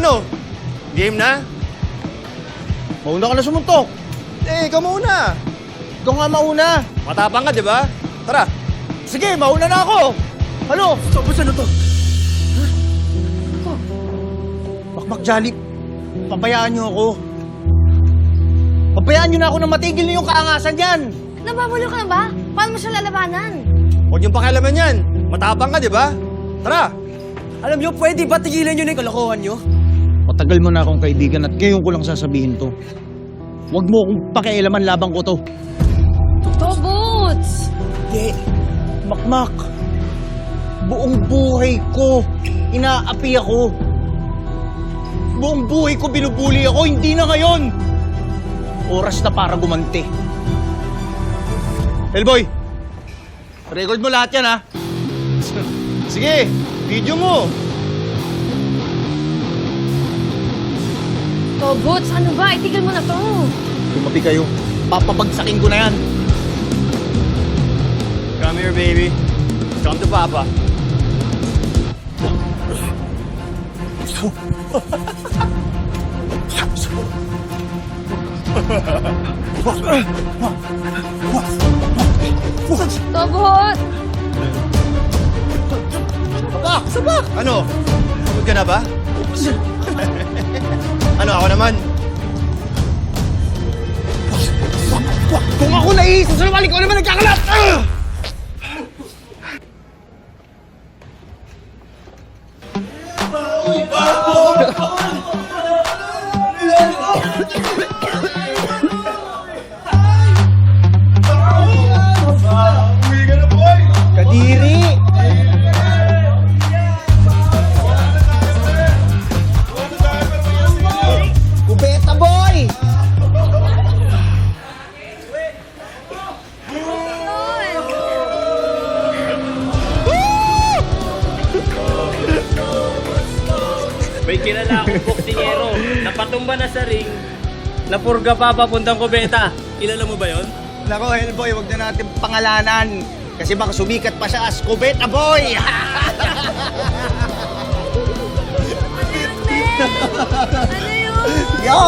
Ano? Game na? Mauna ka na sumuntok. Ikaw mauna. Ikaw nga mauna. Matapang ka, di ba? Tara. Sige, mauna na ako. Ano? Tapos ano to? Makmak Jolly, pabayaan niyo ako. Pabayaan niyo na ako na matigil na yung kaangasan yan. Nababulo ka na ba? Paano mo siya lalabanan? Huwag yung pakialaman yan. Matapang ka, di ba? Tara. Alam niyo, pwede ba tigilan niyo na yung kalokohan niyo? Matagal mo na akong kaibigan at ngayon ko lang sasabihin to. Huwag mo akong pakialaman, labang ko to. Boots! Hindi. Makmak. Buong buhay ko, inaapi ako. Buong buhay ko binubuli ako, hindi na ngayon. Oras na para gumanti. Hellboy, record mo lahat yan, ha? Sige, video mo. Boots, ano ba? Itigil mo na to. Tumapi kayo. Papabagsakin ko na yan. Come here, baby. Come to Papa. Tobot! Sabak! Sabak! Ano? Pagod ka na ba? Ano, ako naman? Kung ako naiisa sa lumalik, ako naman nagkakalat! Kadiri! Kubeta boy! May kilala akong boksingero na patumba na sa ring, napurga pa papuntang kubeta. Kilala mo ba yon? Nako, Hellboy, wag na natin pangalanan. Kasi baka sumikat pa siya as Kubeta Boy! Ano yun? Yo!